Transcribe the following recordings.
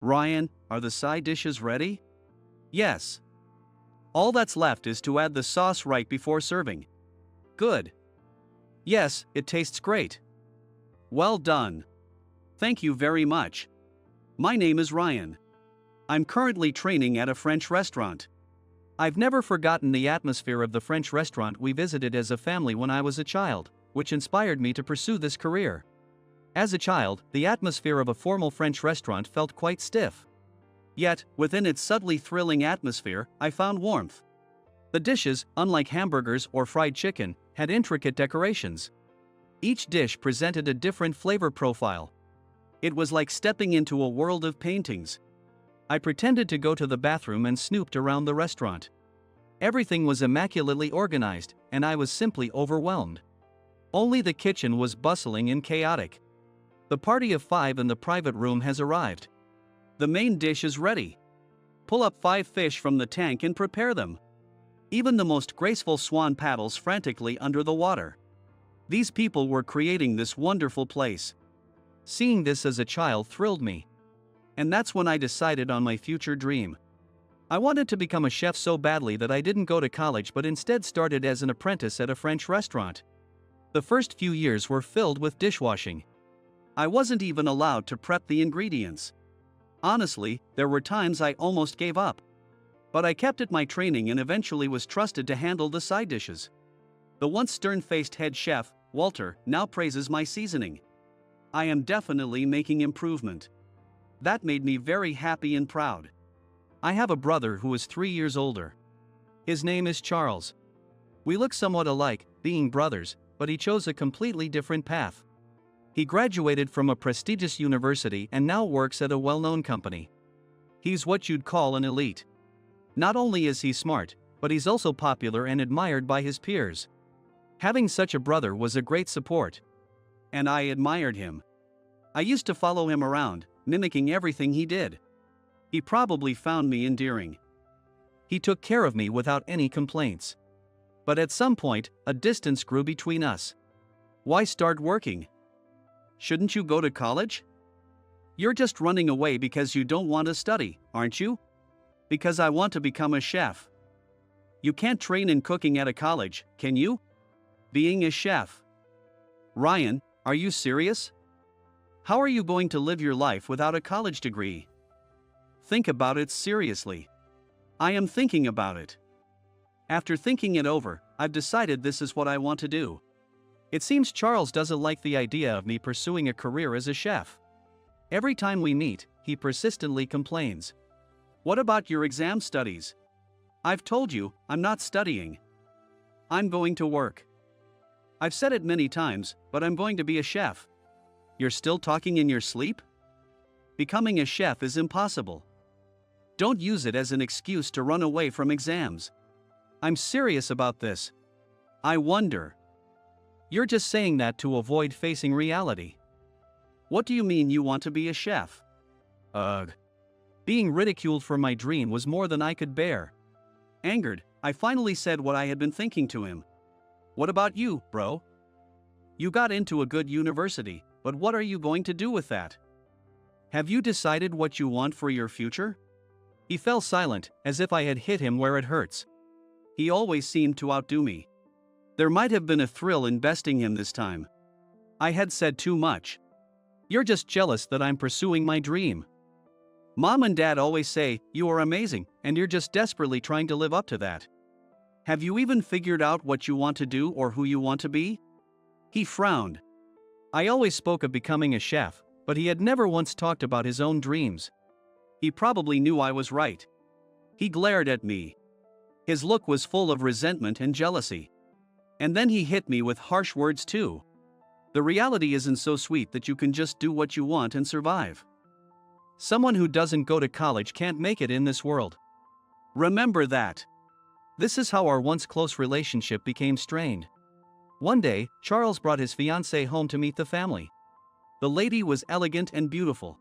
Ryan, are the side dishes ready? Yes. All that's left is to add the sauce right before serving. Good. Yes, it tastes great. Well done. Thank you very much. My name is Ryan. I'm currently training at a French restaurant. I've never forgotten the atmosphere of the French restaurant we visited as a family when I was a child, which inspired me to pursue this career. As a child, the atmosphere of a formal French restaurant felt quite stiff. Yet, within its subtly thrilling atmosphere, I found warmth. The dishes, unlike hamburgers or fried chicken, had intricate decorations. Each dish presented a different flavor profile. It was like stepping into a world of paintings. I pretended to go to the bathroom and snooped around the restaurant. Everything was immaculately organized, and I was simply overwhelmed. Only the kitchen was bustling and chaotic. The party of 5 in the private room has arrived. The main dish is ready. Pull up 5 fish from the tank and prepare them. Even the most graceful swan paddles frantically under the water. These people were creating this wonderful place. Seeing this as a child thrilled me. And that's when I decided on my future dream. I wanted to become a chef so badly that I didn't go to college but instead started as an apprentice at a French restaurant. The first few years were filled with dishwashing. I wasn't even allowed to prep the ingredients. Honestly, there were times I almost gave up. But I kept at my training and eventually was trusted to handle the side dishes. The once stern-faced head chef, Walter, now praises my seasoning. I am definitely making improvement. That made me very happy and proud. I have a brother who is 3 years older. His name is Charles. We look somewhat alike, being brothers, but he chose a completely different path. He graduated from a prestigious university and now works at a well-known company. He's what you'd call an elite. Not only is he smart, but he's also popular and admired by his peers. Having such a brother was a great support. And I admired him. I used to follow him around, mimicking everything he did. He probably found me endearing. He took care of me without any complaints. But at some point, a distance grew between us. Why start working? Shouldn't you go to college? You're just running away because you don't want to study, aren't you? Because I want to become a chef. You can't train in cooking at a college, can you? Being a chef. Ryan, are you serious? How are you going to live your life without a college degree? Think about it seriously. I am thinking about it. After thinking it over, I've decided this is what I want to do. It seems Charles doesn't like the idea of me pursuing a career as a chef. Every time we meet, he persistently complains. What about your exam studies? I've told you, I'm not studying. I'm going to work. I've said it many times, but I'm going to be a chef. You're still talking in your sleep? Becoming a chef is impossible. Don't use it as an excuse to run away from exams. I'm serious about this. I wonder. You're just saying that to avoid facing reality. What do you mean you want to be a chef? Ugh. Being ridiculed for my dream was more than I could bear. Angered, I finally said what I had been thinking to him. What about you, bro? You got into a good university, but what are you going to do with that? Have you decided what you want for your future? He fell silent, as if I had hit him where it hurts. He always seemed to outdo me. There might have been a thrill in besting him this time. I had said too much. You're just jealous that I'm pursuing my dream. Mom and Dad always say, you are amazing, and you're just desperately trying to live up to that. Have you even figured out what you want to do or who you want to be? He frowned. I always spoke of becoming a chef, but he had never once talked about his own dreams. He probably knew I was right. He glared at me. His look was full of resentment and jealousy. And then he hit me with harsh words too. The reality isn't so sweet that you can just do what you want and survive. Someone who doesn't go to college can't make it in this world. Remember that. This is how our once close relationship became strained. One day, Charles brought his fiancée home to meet the family. The lady was elegant and beautiful.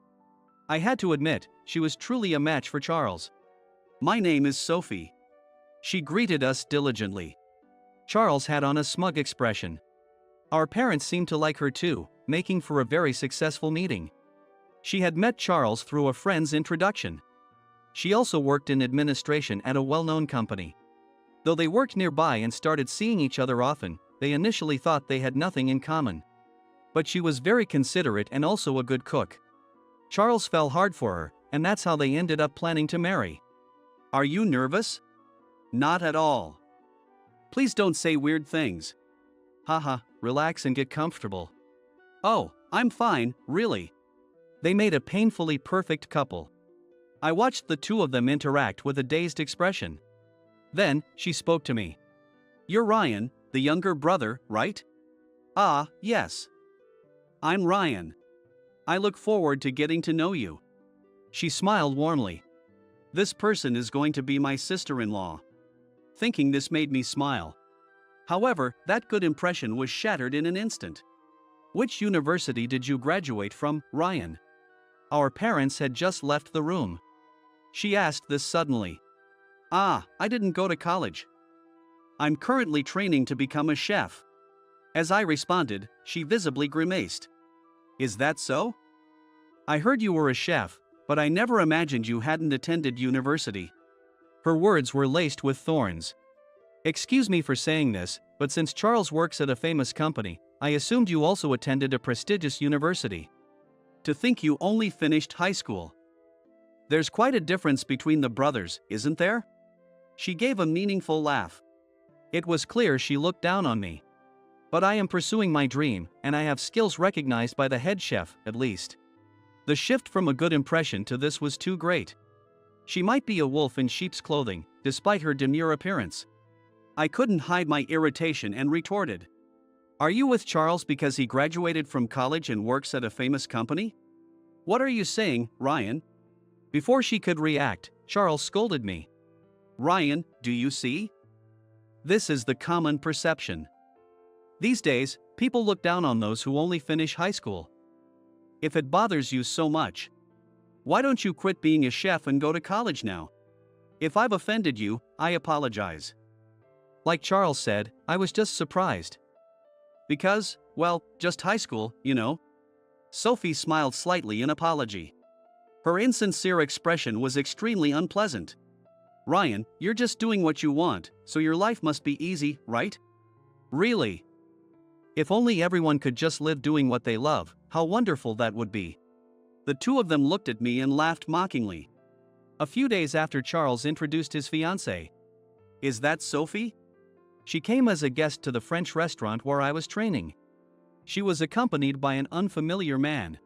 I had to admit, she was truly a match for Charles. My name is Sophie. She greeted us diligently. Charles had on a smug expression. Our parents seemed to like her too, making for a very successful meeting. She had met Charles through a friend's introduction. She also worked in administration at a well-known company. Though they worked nearby and started seeing each other often, they initially thought they had nothing in common. But she was very considerate and also a good cook. Charles fell hard for her, and that's how they ended up planning to marry. Are you nervous? Not at all. Please don't say weird things. Haha, relax and get comfortable. Oh, I'm fine, really. They made a painfully perfect couple. I watched the two of them interact with a dazed expression. Then, she spoke to me. You're Ryan, the younger brother, right? Ah, yes. I'm Ryan. I look forward to getting to know you. She smiled warmly. This person is going to be my sister-in-law. Thinking this made me smile. However, that good impression was shattered in an instant. Which university did you graduate from, Ryan? Our parents had just left the room. She asked this suddenly. Ah, I didn't go to college. I'm currently training to become a chef. As I responded, she visibly grimaced. Is that so? I heard you were a chef, but I never imagined you hadn't attended university. Her words were laced with thorns. Excuse me for saying this, but since Charles works at a famous company, I assumed you also attended a prestigious university. To think you only finished high school. There's quite a difference between the brothers, isn't there? She gave a meaningful laugh. It was clear she looked down on me. But I am pursuing my dream, and I have skills recognized by the head chef, at least. The shift from a good impression to this was too great. She might be a wolf in sheep's clothing, despite her demure appearance. I couldn't hide my irritation and retorted. Are you with Charles because he graduated from college and works at a famous company? What are you saying, Ryan? Before she could react, Charles scolded me. Ryan, do you see? This is the common perception. These days, people look down on those who only finish high school. If it bothers you so much, why don't you quit being a chef and go to college now? If I've offended you, I apologize. Like Charles said, I was just surprised. Because, well, just high school, you know. Sophie smiled slightly in apology. Her insincere expression was extremely unpleasant. Ryan, you're just doing what you want, so your life must be easy, right? Really? If only everyone could just live doing what they love, how wonderful that would be. The two of them looked at me and laughed mockingly. A few days after Charles introduced his fiancée. Is that Sophie? She came as a guest to the French restaurant where I was training. She was accompanied by an unfamiliar man.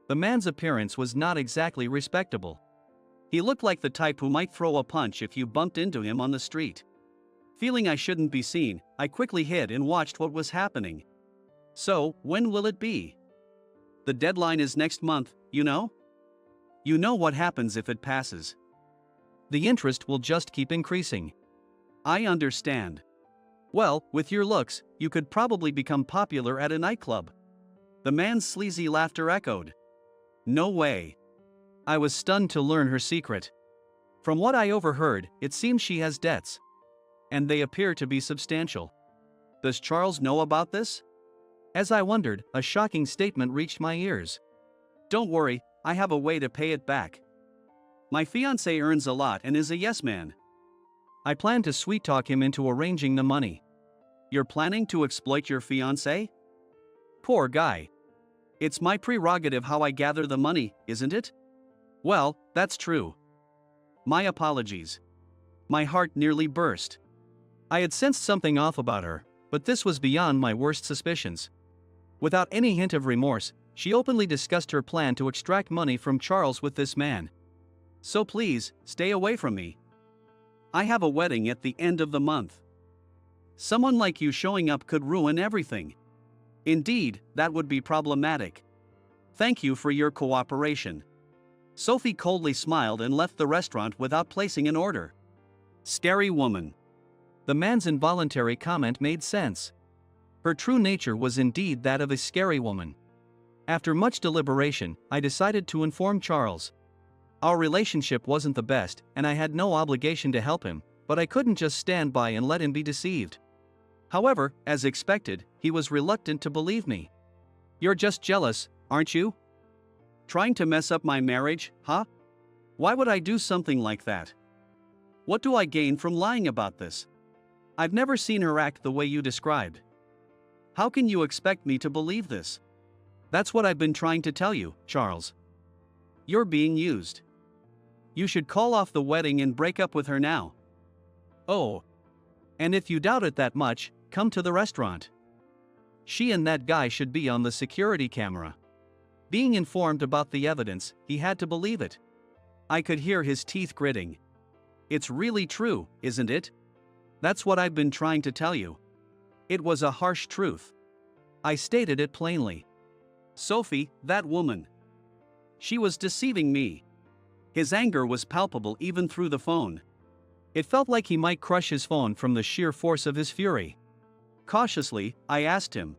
The man's appearance was not exactly respectable. He looked like the type who might throw a punch if you bumped into him on the street. Feeling I shouldn't be seen, I quickly hid and watched what was happening. So, when will it be? The deadline is next month, you know? You know what happens if it passes. The interest will just keep increasing. I understand. Well, with your looks, you could probably become popular at a nightclub. The man's sleazy laughter echoed. No way. I was stunned to learn her secret. From what I overheard, it seems she has debts. And they appear to be substantial. Does Charles know about this? As I wondered, a shocking statement reached my ears. Don't worry, I have a way to pay it back. My fiancé earns a lot and is a yes man. I plan to sweet-talk him into arranging the money. You're planning to exploit your fiancé? Poor guy. It's my prerogative how I gather the money, isn't it? Well, that's true. My apologies. My heart nearly burst. I had sensed something off about her, but this was beyond my worst suspicions. Without any hint of remorse, she openly discussed her plan to extract money from Charles with this man. So please, stay away from me. I have a wedding at the end of the month. Someone like you showing up could ruin everything. Indeed, that would be problematic. Thank you for your cooperation. Sophie coldly smiled and left the restaurant without placing an order. Scary woman. The man's involuntary comment made sense. Her true nature was indeed that of a scary woman. After much deliberation, I decided to inform Charles. Our relationship wasn't the best, and I had no obligation to help him, but I couldn't just stand by and let him be deceived. However, as expected, he was reluctant to believe me. You're just jealous, aren't you? Trying to mess up my marriage, huh? Why would I do something like that? What do I gain from lying about this? I've never seen her act the way you described. How can you expect me to believe this? That's what I've been trying to tell you, Charles. You're being used. You should call off the wedding and break up with her now. Oh. And if you doubt it that much, come to the restaurant. She and that guy should be on the security camera. Being informed about the evidence, he had to believe it. I could hear his teeth gritting. It's really true, isn't it? That's what I've been trying to tell you. It was a harsh truth. I stated it plainly. Sophie, that woman. She was deceiving me. His anger was palpable even through the phone. It felt like he might crush his phone from the sheer force of his fury. Cautiously, I asked him,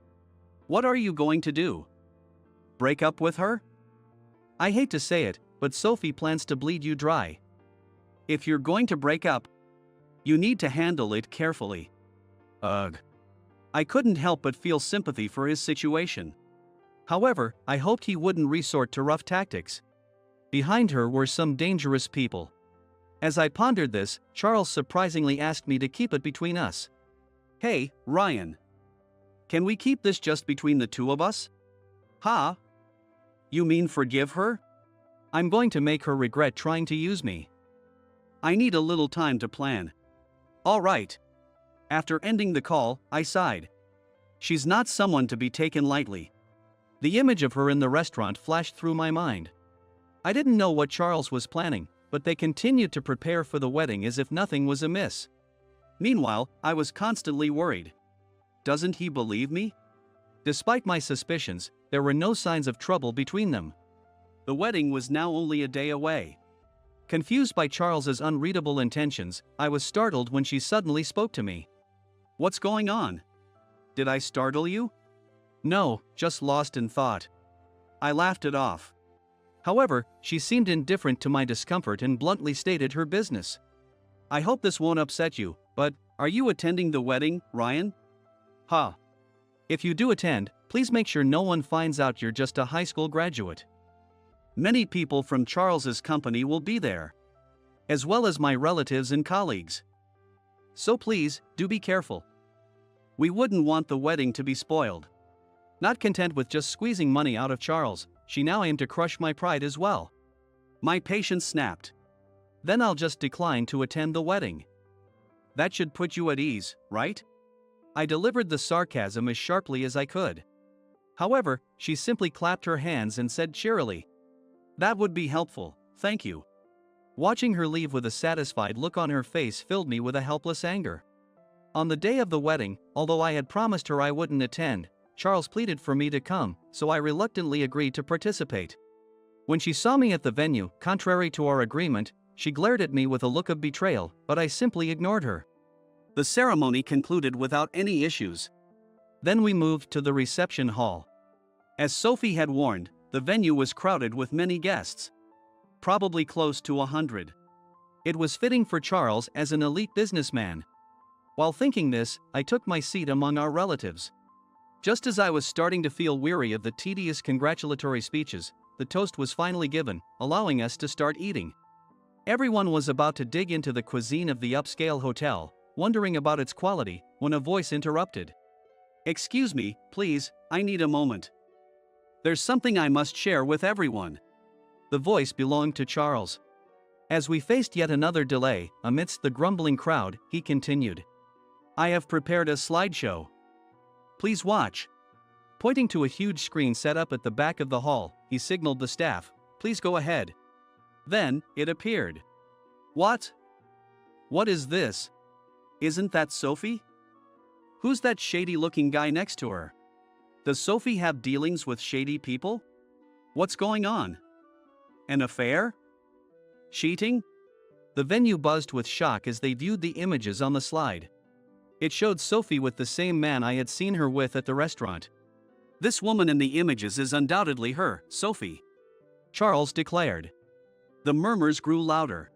"What are you going to do? Break up with her?" I hate to say it, but Sophie plans to bleed you dry. If you're going to break up, you need to handle it carefully. Ugh. I couldn't help but feel sympathy for his situation. However, I hoped he wouldn't resort to rough tactics. Behind her were some dangerous people. As I pondered this, Charles surprisingly asked me to keep it between us. Hey, Ryan. Can we keep this just between the two of us? Huh? You mean forgive her? I'm going to make her regret trying to use me. I need a little time to plan. All right. After ending the call, I sighed. She's not someone to be taken lightly. The image of her in the restaurant flashed through my mind. I didn't know what Charles was planning, but they continued to prepare for the wedding as if nothing was amiss. Meanwhile, I was constantly worried. Doesn't he believe me? Despite my suspicions, there were no signs of trouble between them. The wedding was now only a day away. Confused by Charles's unreadable intentions, I was startled when she suddenly spoke to me. What's going on? Did I startle you? No, just lost in thought. I laughed it off. However, she seemed indifferent to my discomfort and bluntly stated her business. I hope this won't upset you, but are you attending the wedding, Ryan? Huh. If you do attend, please make sure no one finds out you're just a high school graduate. Many people from Charles's company will be there, as well as my relatives and colleagues. So please, do be careful. We wouldn't want the wedding to be spoiled. Not content with just squeezing money out of Charles, she now aimed to crush my pride as well. My patience snapped. Then I'll just decline to attend the wedding. That should put you at ease, right? I delivered the sarcasm as sharply as I could. However, she simply clapped her hands and said cheerily, "That would be helpful, thank you." Watching her leave with a satisfied look on her face filled me with a helpless anger. On the day of the wedding, although I had promised her I wouldn't attend, Charles pleaded for me to come, so I reluctantly agreed to participate. When she saw me at the venue, contrary to our agreement, she glared at me with a look of betrayal, but I simply ignored her. The ceremony concluded without any issues. Then we moved to the reception hall. As Sophie had warned, the venue was crowded with many guests. Probably close to 100. It was fitting for Charles as an elite businessman. While thinking this, I took my seat among our relatives. Just as I was starting to feel weary of the tedious congratulatory speeches, the toast was finally given, allowing us to start eating. Everyone was about to dig into the cuisine of the upscale hotel, wondering about its quality, when a voice interrupted. "Excuse me, please, I need a moment. There's something I must share with everyone." The voice belonged to Charles. As we faced yet another delay, amidst the grumbling crowd, he continued. "I have prepared a slideshow. Please watch." Pointing to a huge screen set up at the back of the hall, he signaled the staff, "Please go ahead." Then, it appeared. What? What is this? Isn't that Sophie? Who's that shady-looking guy next to her? Does Sophie have dealings with shady people? What's going on? An affair? Cheating? The venue buzzed with shock as they viewed the images on the slide. It showed Sophie with the same man I had seen her with at the restaurant. "This woman in the images is undoubtedly her, Sophie," Charles declared. The murmurs grew louder.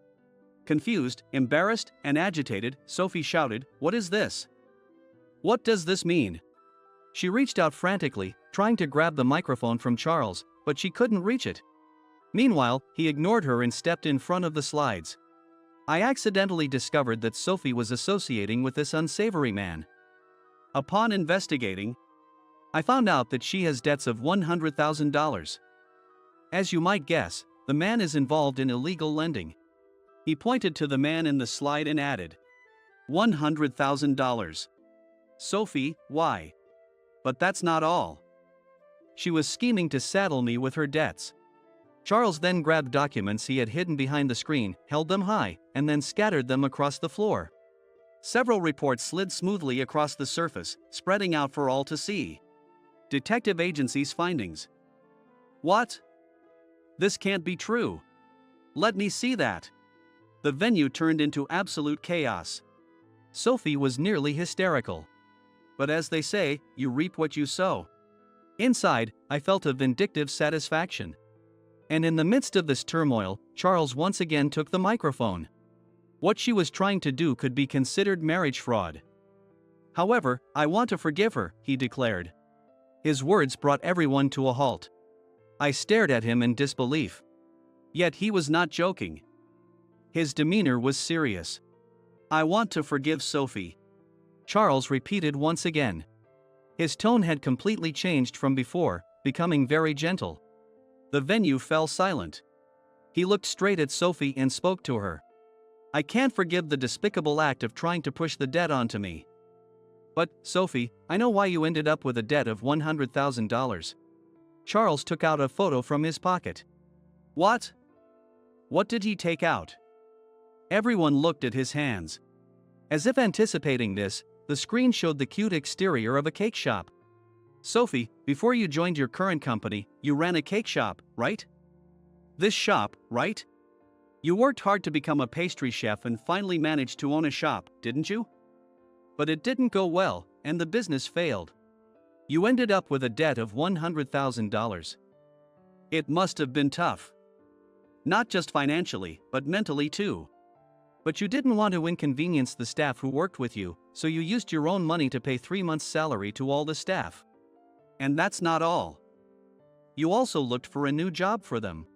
Confused, embarrassed, and agitated, Sophie shouted, "What is this? What does this mean?" She reached out frantically, trying to grab the microphone from Charles, but she couldn't reach it. Meanwhile, he ignored her and stepped in front of the slides. I accidentally discovered that Sophie was associating with this unsavory man. Upon investigating, I found out that she has debts of $100,000. As you might guess, the man is involved in illegal lending. He pointed to the man in the slide and added, $100,000. Sophie, why? But that's not all. She was scheming to saddle me with her debts. Charles then grabbed documents he had hidden behind the screen, held them high, and then scattered them across the floor. Several reports slid smoothly across the surface, spreading out for all to see. Detective agency's findings. What? This can't be true. Let me see that. The venue turned into absolute chaos. Sophie was nearly hysterical. But as they say, you reap what you sow. Inside, I felt a vindictive satisfaction. And in the midst of this turmoil, Charles once again took the microphone. What she was trying to do could be considered marriage fraud. However, I want to forgive her, he declared. His words brought everyone to a halt. I stared at him in disbelief. Yet he was not joking. His demeanor was serious. I want to forgive Sophie. Charles repeated once again. His tone had completely changed from before, becoming very gentle. The venue fell silent. He looked straight at Sophie and spoke to her. I can't forgive the despicable act of trying to push the debt onto me. But, Sophie, I know why you ended up with a debt of $100,000. Charles took out a photo from his pocket. What? What did he take out? Everyone looked at his hands. As if anticipating this, the screen showed the cute exterior of a cake shop. Sophie, before you joined your current company, you ran a cake shop, right? This shop, right? You worked hard to become a pastry chef and finally managed to own a shop, didn't you? But it didn't go well, and the business failed. You ended up with a debt of $100,000. It must have been tough. Not just financially, but mentally too. But you didn't want to inconvenience the staff who worked with you, so you used your own money to pay 3 months' salary to all the staff. And that's not all. You also looked for a new job for them.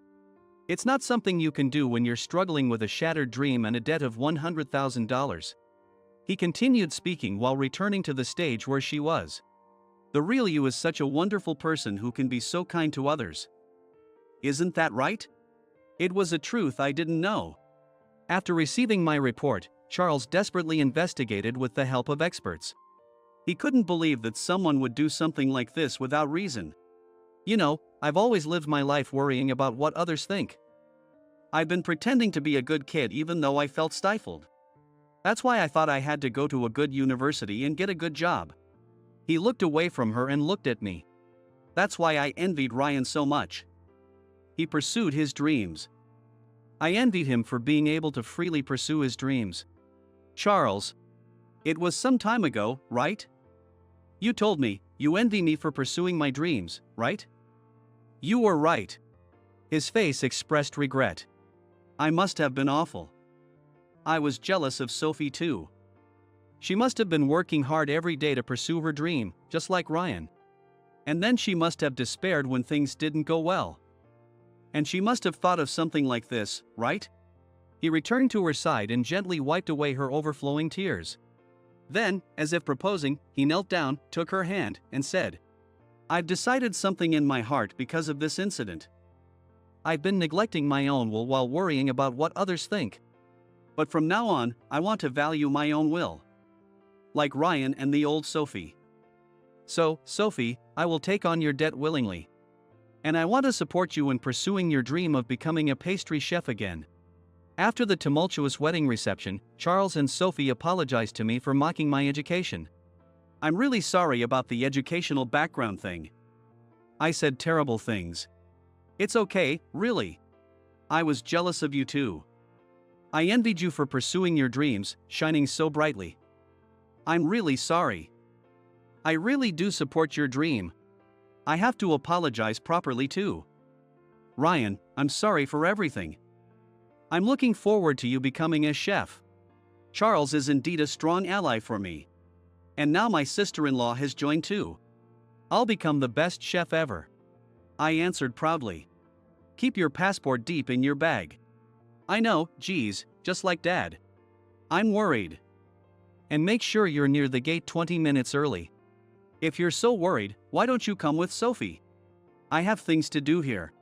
It's not something you can do when you're struggling with a shattered dream and a debt of $100,000. He continued speaking while returning to the stage where she was. The real you is such a wonderful person who can be so kind to others. Isn't that right? It was a truth I didn't know. After receiving my report, Charles desperately investigated with the help of experts. He couldn't believe that someone would do something like this without reason. You know, I've always lived my life worrying about what others think. I've been pretending to be a good kid even though I felt stifled. That's why I thought I had to go to a good university and get a good job. He looked away from her and looked at me. That's why I envied Ryan so much. He pursued his dreams. I envied him for being able to freely pursue his dreams. Charles. It was some time ago, right? You told me, you envy me for pursuing my dreams, right? You were right. His face expressed regret. I must have been awful. I was jealous of Sophie too. She must have been working hard every day to pursue her dream, just like Ryan. And then she must have despaired when things didn't go well. And she must have thought of something like this, right? He returned to her side and gently wiped away her overflowing tears. Then, as if proposing, he knelt down, took her hand, and said, I've decided something in my heart because of this incident. I've been neglecting my own will while worrying about what others think. But from now on, I want to value my own will. Like Ryan and the old Sophie. So, Sophie, I will take on your debt willingly. And I want to support you in pursuing your dream of becoming a pastry chef again. After the tumultuous wedding reception, Charles and Sophie apologized to me for mocking my education. I'm really sorry about the educational background thing. I said terrible things. It's okay, really. I was jealous of you too. I envied you for pursuing your dreams, shining so brightly. I'm really sorry. I really do support your dream. I have to apologize properly too. Ryan, I'm sorry for everything. I'm looking forward to you becoming a chef. Charles is indeed a strong ally for me. And now my sister-in-law has joined too. I'll become the best chef ever. I answered proudly. Keep your passport deep in your bag. I know, geez, just like Dad. I'm worried. And make sure you're near the gate 20 minutes early. If you're so worried, why don't you come with Sophie? I have things to do here.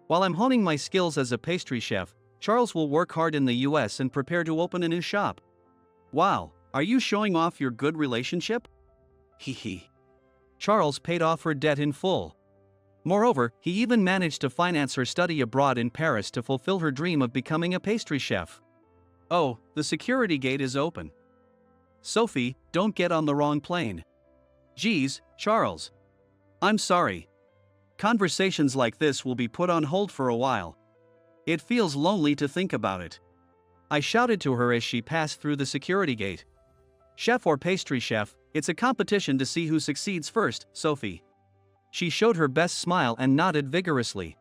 While I'm honing my skills as a pastry chef, Charles will work hard in the US and prepare to open a new shop. Wow, are you showing off your good relationship? Hee. Charles paid off her debt in full. Moreover, he even managed to finance her study abroad in Paris to fulfill her dream of becoming a pastry chef. Oh, the security gate is open. Sophie, don't get on the wrong plane. Geez, Charles. I'm sorry. Conversations like this will be put on hold for a while. It feels lonely to think about it. I shouted to her as she passed through the security gate. Chef or pastry chef, it's a competition to see who succeeds first, Sophie. She showed her best smile and nodded vigorously.